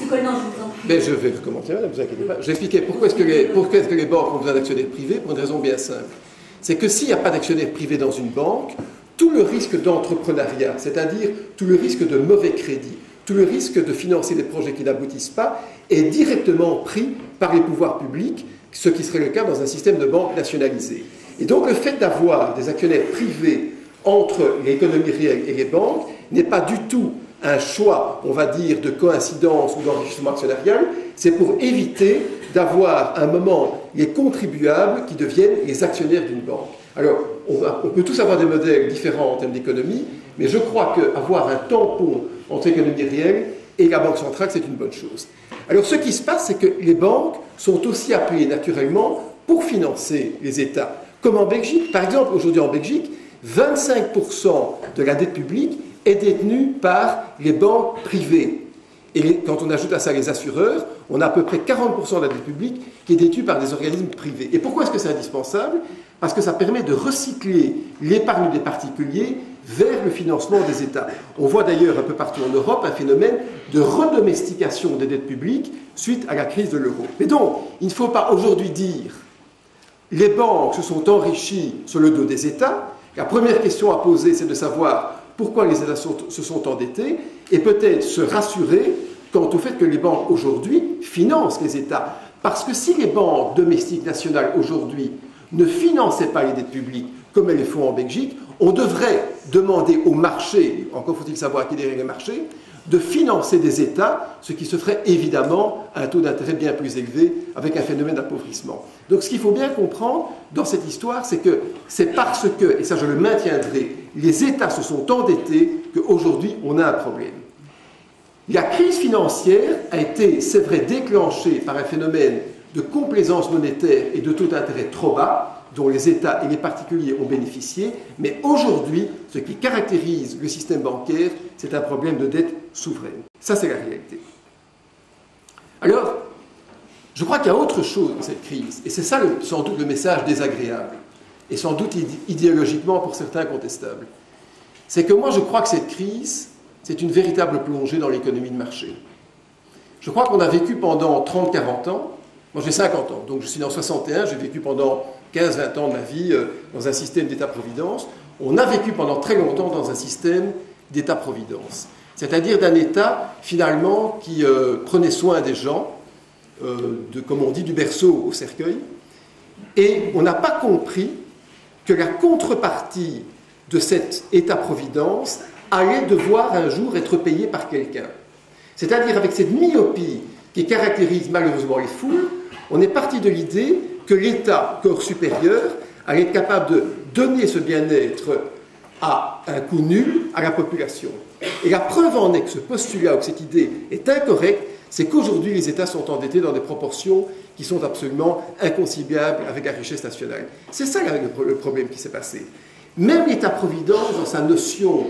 Monsieur Colnan, je vous en prie. Mais je vais commenter, ne vous inquiétez pas. Je vais expliquer pourquoi est-ce que les banques ont besoin d'actionnaires privés, pour une raison bien simple. C'est que s'il n'y a pas d'actionnaires privés dans une banque, tout le risque d'entrepreneuriat, c'est-à-dire tout le risque de mauvais crédit, tout le risque de financer des projets qui n'aboutissent pas, est directement pris par les pouvoirs publics, ce qui serait le cas dans un système de banque nationalisé. Et donc le fait d'avoir des actionnaires privés entre l'économie réelle et les banques n'est pas du tout un choix, on va dire, de coïncidence ou d'enrichissement actionnarial, c'est pour éviter d'avoir à un moment les contribuables qui deviennent les actionnaires d'une banque. Alors, on peut tous avoir des modèles différents en termes d'économie, mais je crois qu'avoir un tampon entre l'économie réelle et la banque centrale, c'est une bonne chose. Alors, ce qui se passe, c'est que les banques sont aussi appelées naturellement pour financer les États. Comme en Belgique, par exemple, aujourd'hui en Belgique, 25% de la dette publique est détenue par les banques privées. Et quand on ajoute à ça les assureurs, on a à peu près 40% de la dette publique qui est détenue par des organismes privés. Et pourquoi est-ce que c'est indispensable? Parce que ça permet de recycler l'épargne des particuliers vers le financement des États. On voit d'ailleurs un peu partout en Europe un phénomène de redomestication des dettes publiques suite à la crise de l'euro. Mais donc, il ne faut pas aujourd'hui dire les banques se sont enrichies sur le dos des États. La première question à poser, c'est de savoir pourquoi les États se sont endettés et peut-être se rassurer quant au fait que les banques aujourd'hui financent les États. Parce que si les banques domestiques nationales aujourd'hui ne finançaient pas les dettes publiques comme elles le font en Belgique, on devrait demander au marché, encore faut-il savoir à qui diriger les marchés, de financer des États, ce qui se ferait évidemment à un taux d'intérêt bien plus élevé avec un phénomène d'appauvrissement. Donc ce qu'il faut bien comprendre dans cette histoire, c'est que c'est parce que, et ça je le maintiendrai, les États se sont endettés qu'aujourd'hui on a un problème. La crise financière a été, c'est vrai, déclenchée par un phénomène de complaisance monétaire et de taux d'intérêt trop bas, dont les États et les particuliers ont bénéficié, mais aujourd'hui, ce qui caractérise le système bancaire, c'est un problème de dette souveraine. Ça, c'est la réalité. Alors, je crois qu'il y a autre chose dans cette crise, et c'est ça sans doute le message désagréable, et sans doute idéologiquement pour certains contestable. C'est que moi, je crois que cette crise, c'est une véritable plongée dans l'économie de marché. Je crois qu'on a vécu pendant 30-40 ans, moi j'ai 50 ans, donc je suis né en 61, j'ai vécu pendant 15-20 ans de ma vie dans un système d'État-providence. On a vécu pendant très longtemps dans un système d'État-providence. C'est-à-dire d'un État, finalement, qui prenait soin des gens, comme on dit, du berceau au cercueil. Et on n'a pas compris que la contrepartie de cet État-providence allait devoir un jour être payée par quelqu'un. C'est-à-dire avec cette myopie qui caractérise malheureusement les foules, on est parti de l'idée que l'État, corps supérieur, allait être capable de donner ce bien-être à un coût nul à la population. Et la preuve en est que ce postulat ou que cette idée est incorrecte, c'est qu'aujourd'hui les États sont endettés dans des proportions qui sont absolument inconciliables avec la richesse nationale. C'est ça le problème qui s'est passé. Même l'État-providence, dans sa notion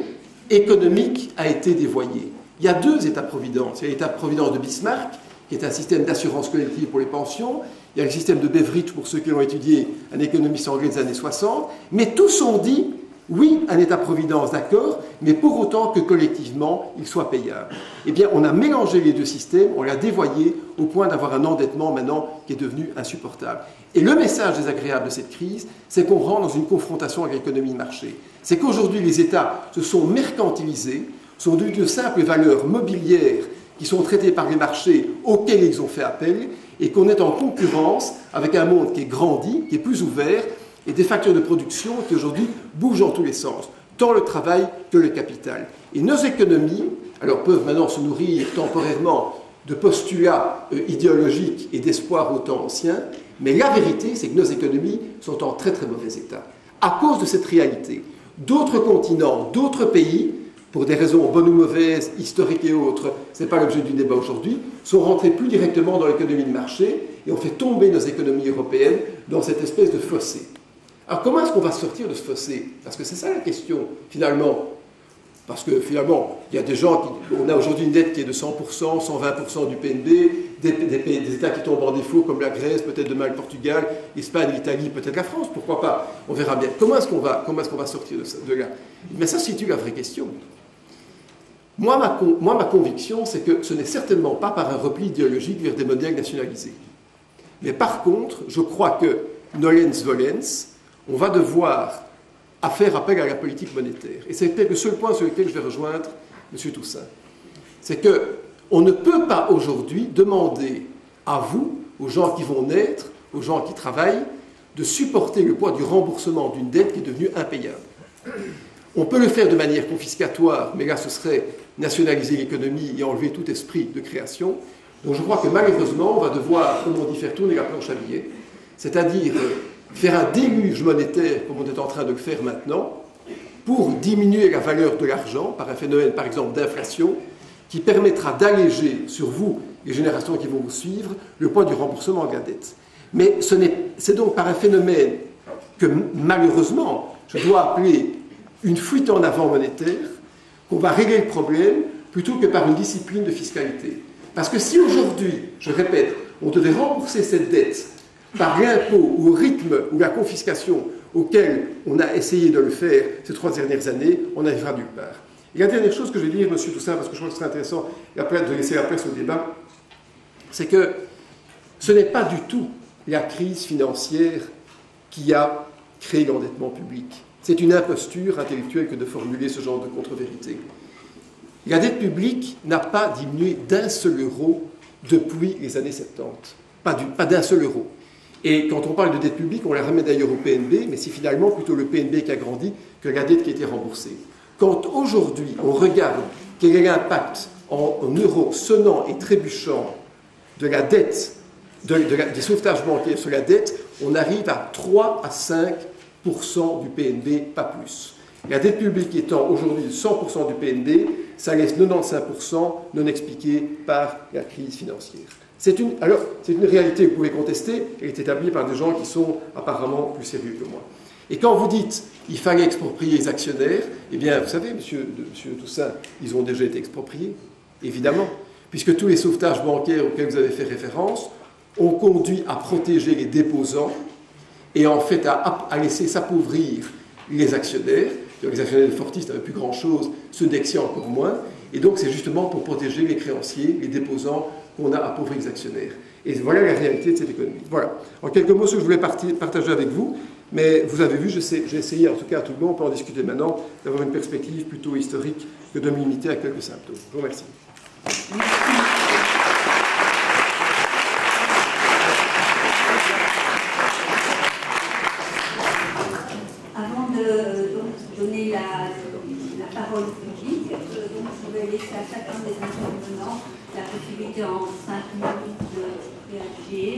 économique, a été dévoyé. Il y a deux États-providence. Il y a l'État-providence de Bismarck, qui est un système d'assurance collective pour les pensions. Il y a le système de Beveridge, pour ceux qui l'ont étudié, un économiste anglais des années 60. Mais tous ont dit, oui, un État-providence, d'accord, mais pour autant que collectivement, il soit payable. Eh bien, on a mélangé les deux systèmes, on l'a dévoyé au point d'avoir un endettement maintenant qui est devenu insupportable. Et le message désagréable de cette crise, c'est qu'on rentre dans une confrontation avec l'économie de marché. C'est qu'aujourd'hui, les États se sont mercantilisés, sont devenus de simples valeurs mobilières qui sont traitées par les marchés auxquels ils ont fait appel, et qu'on est en concurrence avec un monde qui est grandi, qui est plus ouvert, et des facteurs de production qui aujourd'hui bougent dans tous les sens, tant le travail que le capital. Et nos économies, alors peuvent maintenant se nourrir temporairement de postulats idéologiques et d'espoirs au temps ancien, mais la vérité, c'est que nos économies sont en très très mauvais état. À cause de cette réalité, d'autres continents, d'autres pays, pour des raisons bonnes ou mauvaises, historiques et autres, ce n'est pas l'objet du débat aujourd'hui, sont rentrés plus directement dans l'économie de marché et ont fait tomber nos économies européennes dans cette espèce de fossé. Alors comment est-ce qu'on va sortir de ce fossé? Parce que c'est ça la question, finalement. Parce que finalement, il y a des gens qui... On a aujourd'hui une dette qui est de 100%, 120% du PNB, des États qui tombent en défaut comme la Grèce, peut-être demain le Portugal, l'Espagne, l'Italie, peut-être la France, pourquoi pas? On verra bien. Comment est-ce qu'on va sortir de là? Mais ça se situe la vraie question. Moi, ma conviction, c'est que ce n'est certainement pas par un repli idéologique vers des modèles nationalisés. Mais par contre, je crois que, nolens volens, on va devoir faire appel à la politique monétaire. Et c'est peut-être le seul point sur lequel je vais rejoindre M. Toussaint. C'est qu'on ne peut pas aujourd'hui demander à vous, aux gens qui vont naître, aux gens qui travaillent, de supporter le poids du remboursement d'une dette qui est devenue impayable. On peut le faire de manière confiscatoire, mais là ce serait nationaliser l'économie et enlever tout esprit de création. Donc je crois que malheureusement, on va devoir, comme on dit, faire tourner la planche à billets, c'est-à-dire faire un déluge monétaire, comme on est en train de le faire maintenant, pour diminuer la valeur de l'argent par un phénomène, par exemple, d'inflation, qui permettra d'alléger sur vous, les générations qui vont vous suivre, le poids du remboursement de la dette. Mais c'est donc par un phénomène que, malheureusement, je dois appeler une fuite en avant monétaire, qu'on va régler le problème, plutôt que par une discipline de fiscalité. Parce que si aujourd'hui, je répète, on devait rembourser cette dette par l'impôt ou au rythme ou la confiscation auquel on a essayé de le faire ces 3 dernières années, on n'arrivera nulle part. Et la dernière chose que je vais dire, M. Toussaint, parce que je crois que ce serait intéressant de laisser la place au débat, c'est que ce n'est pas du tout la crise financière qui a créé l'endettement public. C'est une imposture intellectuelle que de formuler ce genre de contre-vérité. La dette publique n'a pas diminué d'un seul euro depuis les années 70. Pas d'un seul euro. Et quand on parle de dette publique, on la remet d'ailleurs au PNB, mais c'est finalement plutôt le PNB qui a grandi que la dette qui a été remboursée. Quand aujourd'hui on regarde quel est l'impact en euros sonnants et trébuchants de la dette, des sauvetages bancaires sur la dette, on arrive à 3 à 5% du PNB, pas plus. La dette publique étant aujourd'hui de 100% du PNB, ça laisse 95% non expliqué par la crise financière. C'est une réalité que vous pouvez contester, elle est établie par des gens qui sont apparemment plus sérieux que moi. Et quand vous dites qu'il fallait exproprier les actionnaires, eh bien, vous savez, monsieur Toussaint, ils ont déjà été expropriés, évidemment, puisque tous les sauvetages bancaires auxquels vous avez fait référence ont conduit à protéger les déposants et en fait à laisser s'appauvrir les actionnaires. Les actionnaires de Fortis n'avaient plus grand-chose, ceux d'Exia encore moins. Et donc c'est justement pour protéger les créanciers, les déposants, qu'on a appauvri les actionnaires. Et voilà la réalité de cette économie. Voilà. En quelques mots, ce que je voulais partager avec vous. Mais vous avez vu, j'ai essayé, en tout cas à tout le monde, on peut en discuter maintenant, d'avoir une perspective plutôt historique que de me limiter à quelques symptômes. Je vous remercie. Avant de donner la parole au public, donc je vais laisser à chacun des intervenants la possibilité en 5 minutes de réagir.